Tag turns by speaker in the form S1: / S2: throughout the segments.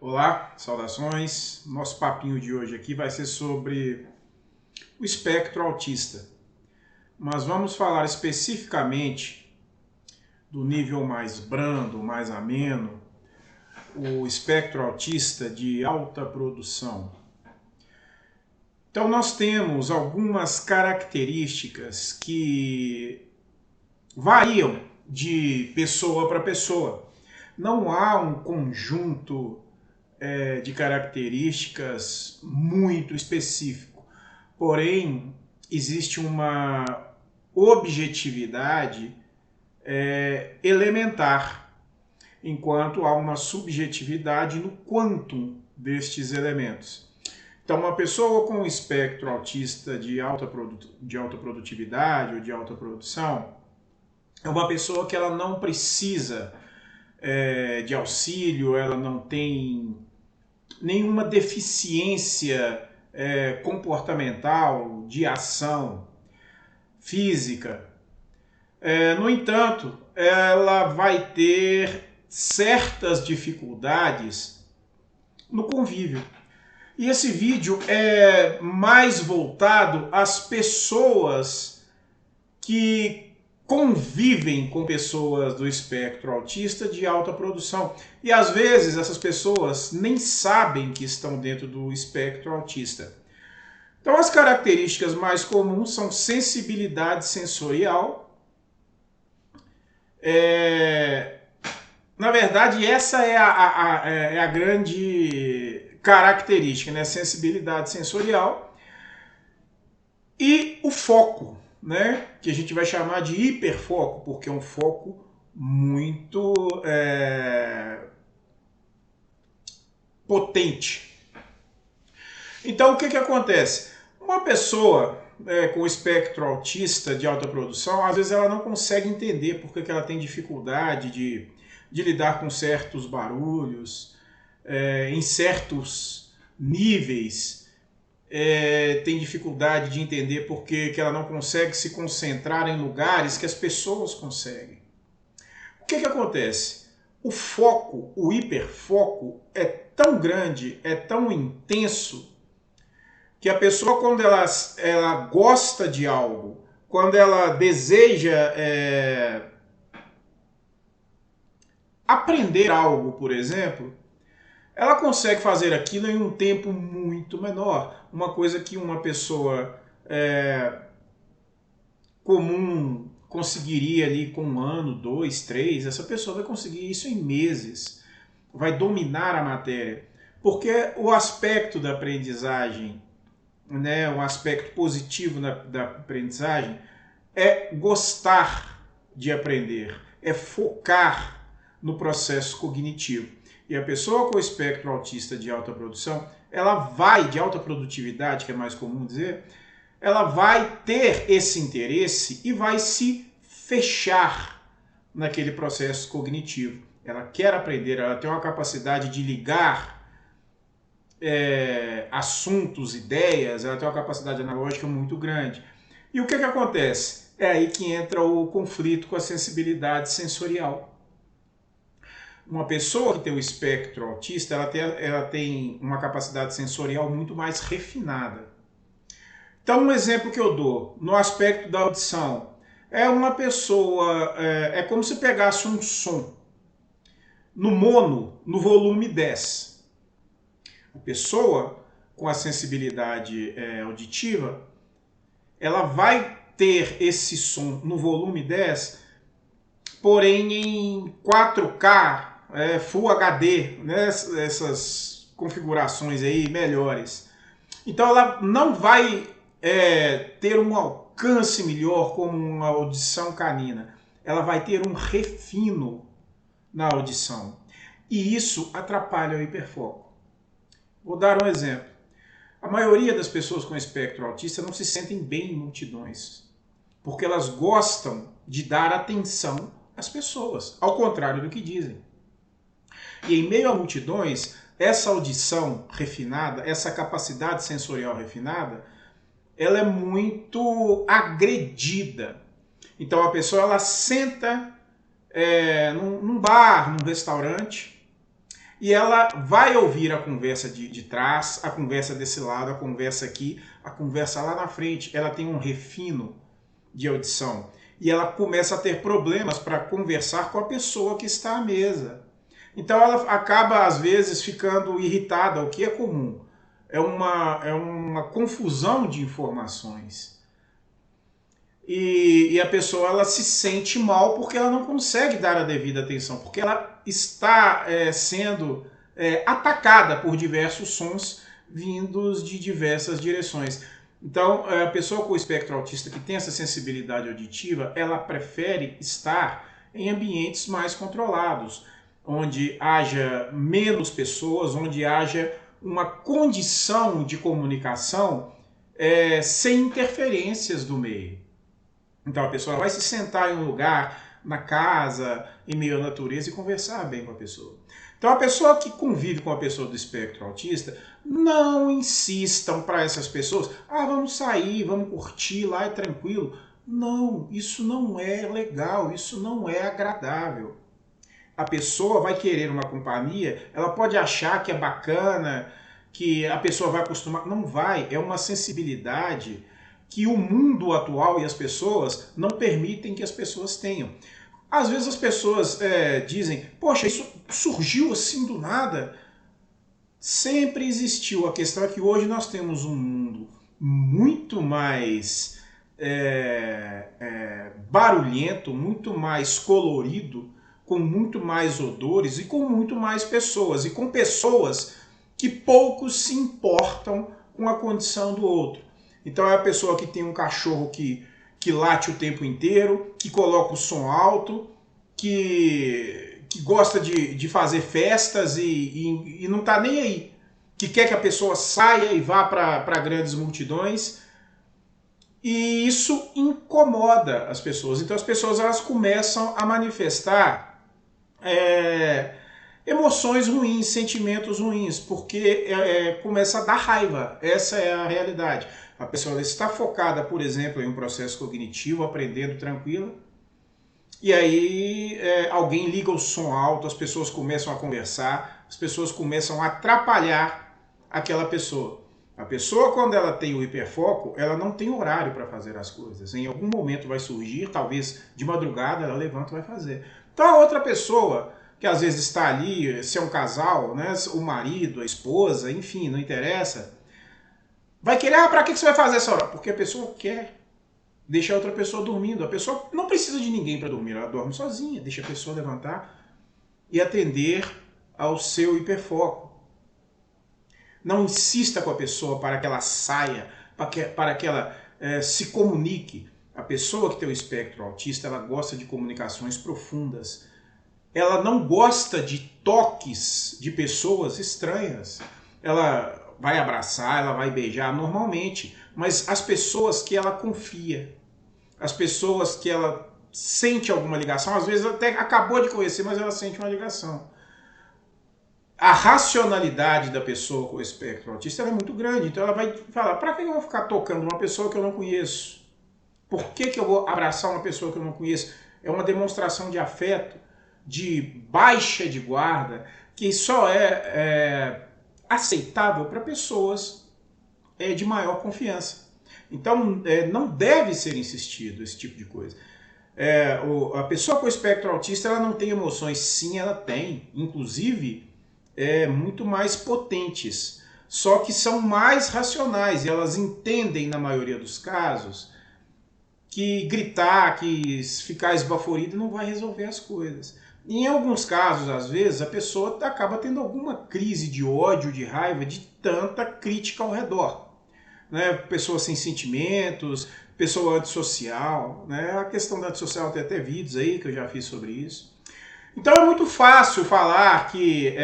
S1: Olá, saudações. Nosso papinho de hoje aqui vai ser sobre o espectro autista. Mas vamos falar especificamente do nível mais brando, mais ameno, o espectro autista de alta produção. Então nós temos algumas características que variam de pessoa para pessoa. Não há um conjunto de características muito específico. Porém, existe uma objetividade elementar, enquanto há uma subjetividade no quantum destes elementos. Então, uma pessoa com espectro autista de alta produtividade ou de alta produção é uma pessoa que ela não precisa de auxílio, ela não tem nenhuma deficiência comportamental, de ação física. No entanto, ela vai ter certas dificuldades no convívio. E esse vídeo é mais voltado às pessoas que convivem com pessoas do espectro autista de alta produção. E às vezes essas pessoas nem sabem que estão dentro do espectro autista. Então as características mais comuns são sensibilidade sensorial. Na verdade, essa é a grande característica, né? Sensibilidade sensorial e o foco, né, que a gente vai chamar de hiperfoco, porque é um foco muito potente. Então, o que acontece? Uma pessoa com espectro autista de alta produção, às vezes ela não consegue entender por que ela tem dificuldade de lidar com certos barulhos, em certos níveis. Tem dificuldade de entender porque que ela não consegue se concentrar em lugares que as pessoas conseguem. O que acontece? O foco, o hiperfoco, é tão grande, é tão intenso, que a pessoa, quando ela gosta de algo, quando ela deseja aprender algo, por exemplo, ela consegue fazer aquilo em um tempo muito menor. Uma coisa que uma pessoa comum conseguiria ali com 1 ano, 2, 3, essa pessoa vai conseguir isso em meses. Vai dominar a matéria. Porque o aspecto da aprendizagem, né, um aspecto positivo da aprendizagem, é gostar de aprender, é focar no processo cognitivo. E a pessoa com espectro autista de alta produção, ela vai, de alta produtividade, que é mais comum dizer, ela vai ter esse interesse e vai se fechar naquele processo cognitivo. Ela quer aprender, ela tem uma capacidade de ligar assuntos, ideias, ela tem uma capacidade analógica muito grande. E o que acontece? É aí que entra o conflito com a sensibilidade sensorial. Uma pessoa que tem o espectro autista, ela tem uma capacidade sensorial muito mais refinada. Então, um exemplo que eu dou, no aspecto da audição, é uma pessoa, é como se pegasse um som no mono, no volume 10. A pessoa com a sensibilidade auditiva, ela vai ter esse som no volume 10, porém em 4K, Full HD, né, essas configurações aí melhores. Então ela não vai ter um alcance melhor como uma audição canina. Ela vai ter um refino na audição. E isso atrapalha o hiperfoco. Vou dar um exemplo. A maioria das pessoas com espectro autista não se sentem bem em multidões, porque elas gostam de dar atenção às pessoas, ao contrário do que dizem. E em meio a multidões, essa audição refinada, essa capacidade sensorial refinada, ela é muito agredida. Então a pessoa ela senta num bar, num restaurante, E ela vai ouvir a conversa de trás, a conversa desse lado, a conversa aqui, a conversa lá na frente. Ela tem um refino de audição. E ela começa a ter problemas para conversar com a pessoa que está à mesa. Então ela acaba, às vezes, ficando irritada, o que é comum. É uma confusão de informações. E a pessoa ela se sente mal porque ela não consegue dar a devida atenção, porque ela está sendo atacada por diversos sons vindos de diversas direções. Então, a pessoa com o espectro autista que tem essa sensibilidade auditiva, ela prefere estar em ambientes mais controlados, onde haja menos pessoas, onde haja uma condição de comunicação sem interferências do meio. Então a pessoa vai se sentar em um lugar, na casa, em meio à natureza e conversar bem com a pessoa. Então a pessoa que convive com a pessoa do espectro autista, não insistam para essas pessoas, vamos sair, vamos curtir lá, é tranquilo. Não, isso não é legal, isso não é agradável. A pessoa vai querer uma companhia, ela pode achar que é bacana, que a pessoa vai acostumar. Não vai, é uma sensibilidade que o mundo atual e as pessoas não permitem que as pessoas tenham. Às vezes as pessoas dizem, poxa, isso surgiu assim do nada. Sempre existiu. A questão é que hoje nós temos um mundo muito mais barulhento, muito mais colorido, com muito mais odores e com muito mais pessoas. E com pessoas que poucos se importam com a condição do outro. Então é a pessoa que tem um cachorro que late o tempo inteiro, que coloca o som alto, que gosta de fazer festas e não está nem aí. Que quer que a pessoa saia e vá para grandes multidões. E isso incomoda as pessoas. Então as pessoas elas começam a manifestar emoções ruins, sentimentos ruins, porque começa a dar raiva. Essa é a realidade. A pessoa está focada, por exemplo, em um processo cognitivo, aprendendo tranquila, e aí alguém liga o som alto, as pessoas começam a conversar, as pessoas começam a atrapalhar aquela pessoa. A pessoa, quando ela tem o hiperfoco, ela não tem horário para fazer as coisas. Em algum momento vai surgir, talvez de madrugada, ela levanta e vai fazer. Então a outra pessoa, que às vezes está ali, se é um casal, né, o marido, a esposa, enfim, não interessa, vai querer, para que você vai fazer essa hora? Porque a pessoa quer deixar a outra pessoa dormindo. A pessoa não precisa de ninguém para dormir, ela dorme sozinha, deixa a pessoa levantar e atender ao seu hiperfoco. Não insista com a pessoa para que ela saia, para que ela se comunique. A pessoa que tem o espectro autista, ela gosta de comunicações profundas. Ela não gosta de toques de pessoas estranhas. Ela vai abraçar, ela vai beijar normalmente, mas as pessoas que ela confia, as pessoas que ela sente alguma ligação, às vezes até acabou de conhecer, mas ela sente uma ligação. A racionalidade da pessoa com o espectro autista é muito grande, então ela vai falar, para que eu vou ficar tocando uma pessoa que eu não conheço? Por que eu vou abraçar uma pessoa que eu não conheço? É uma demonstração de afeto, de baixa de guarda, que só é aceitável para pessoas de maior confiança. Então não deve ser insistido esse tipo de coisa. A pessoa com espectro autista ela não tem emoções, sim ela tem, inclusive muito mais potentes, só que são mais racionais e elas entendem na maioria dos casos que gritar, que ficar esbaforido não vai resolver as coisas. Em alguns casos, às vezes, a pessoa acaba tendo alguma crise de ódio, de raiva, de tanta crítica ao redor. Né? Pessoa sem sentimentos, pessoa antissocial. Né? A questão da antissocial tem até vídeos aí que eu já fiz sobre isso. Então é muito fácil falar que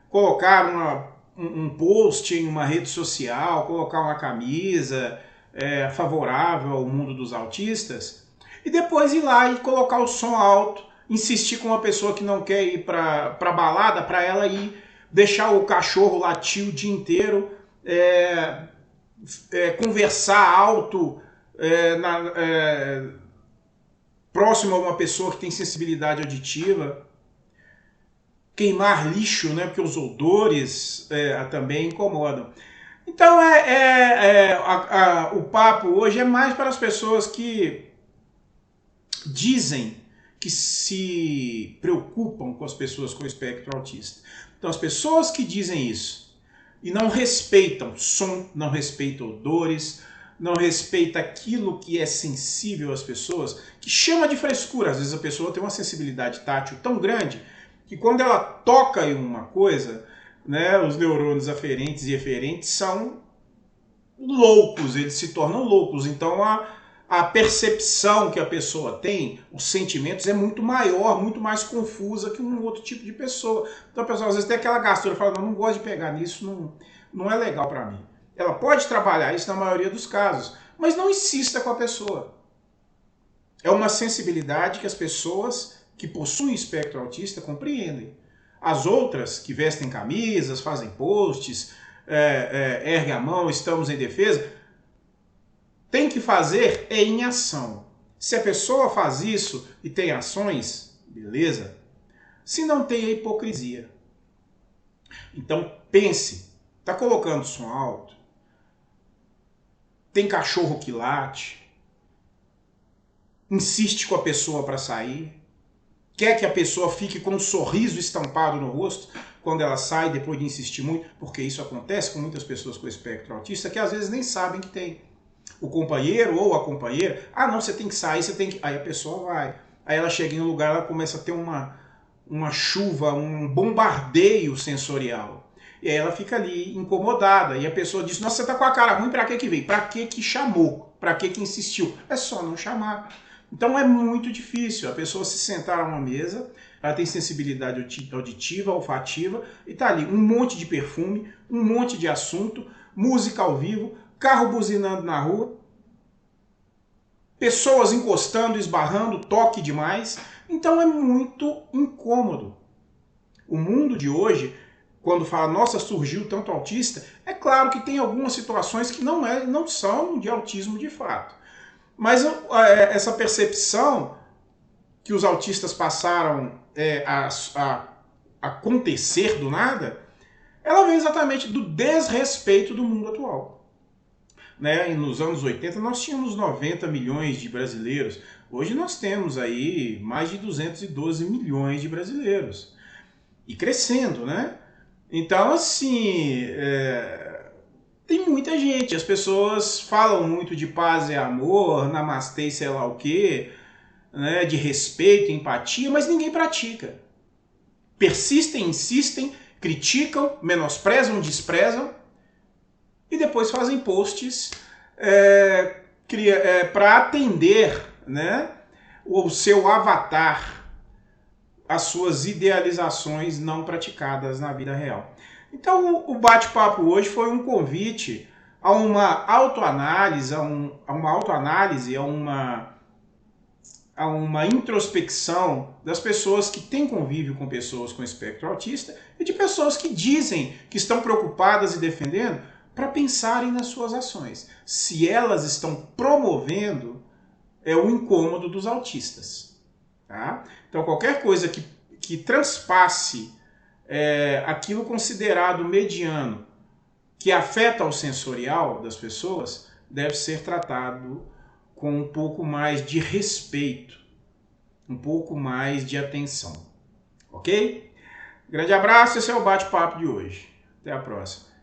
S1: colocar um post em uma rede social, colocar uma camisa favorável ao mundo dos autistas e depois ir lá e colocar o som alto, insistir com uma pessoa que não quer ir para balada, para ela ir deixar o cachorro latir o dia inteiro, conversar alto na, próximo a uma pessoa que tem sensibilidade auditiva. queimar lixo, né? Porque os odores também incomodam. Então o papo hoje é mais para as pessoas que dizem que se preocupam com as pessoas com espectro autista. Então as pessoas que dizem isso e não respeitam som, não respeitam odores, não respeita aquilo que é sensível às pessoas, que chama de frescura. Às vezes a pessoa tem uma sensibilidade tátil tão grande que quando ela toca em uma coisa, né, os neurônios aferentes e eferentes são loucos, eles se tornam loucos. Então a percepção que a pessoa tem, os sentimentos, é muito maior, muito mais confusa que um outro tipo de pessoa. Então a pessoa às vezes tem aquela gastura, fala, não gosto de pegar nisso, não é legal para mim. Ela pode trabalhar isso na maioria dos casos, mas não insista com a pessoa. É uma sensibilidade que as pessoas que possuem espectro autista compreendem. As outras, que vestem camisas, fazem posts, erguem a mão, estamos em defesa, tem que fazer em ação. Se a pessoa faz isso e tem ações, beleza. Se não tem, é hipocrisia. Então pense, está colocando som alto, tem cachorro que late, insiste com a pessoa para sair, quer que a pessoa fique com um sorriso estampado no rosto quando ela sai depois de insistir muito, porque isso acontece com muitas pessoas com espectro autista que às vezes nem sabem que tem. O companheiro ou a companheira, não, você tem que sair, você tem que... Aí a pessoa vai. Aí ela chega em um lugar, ela começa a ter uma chuva, um bombardeio sensorial. E aí ela fica ali incomodada. E a pessoa diz, nossa, você tá com a cara ruim, pra que veio? Pra que chamou? Pra que insistiu? É só não chamar. Então é muito difícil a pessoa se sentar a uma mesa, ela tem sensibilidade auditiva, olfativa, e tá ali um monte de perfume, um monte de assunto, música ao vivo, carro buzinando na rua, pessoas encostando, esbarrando, toque demais. Então é muito incômodo. O mundo de hoje, quando fala, nossa, surgiu tanto autista, é claro que tem algumas situações que não são de autismo de fato. Mas essa percepção que os autistas passaram a acontecer do nada, ela vem exatamente do desrespeito do mundo atual. Né? E nos anos 80 nós tínhamos 90 milhões de brasileiros. Hoje nós temos aí mais de 212 milhões de brasileiros. E crescendo, né? Então, assim, tem muita gente. As pessoas falam muito de paz e amor, namastê, sei lá o quê, né? De respeito, empatia, mas ninguém pratica. Persistem, insistem, criticam, menosprezam, desprezam, e depois fazem posts para atender, né, o seu avatar, as suas idealizações não praticadas na vida real. Então o bate-papo hoje foi um convite a uma autoanálise, a uma introspecção das pessoas que têm convívio com pessoas com espectro autista e de pessoas que dizem que estão preocupadas e defendendo, para pensarem nas suas ações. Se elas estão promovendo o incômodo dos autistas. Tá? Então qualquer coisa que transpasse aquilo considerado mediano, que afeta o sensorial das pessoas, deve ser tratado com um pouco mais de respeito, um pouco mais de atenção. Ok? Grande abraço, esse é o bate-papo de hoje. Até a próxima.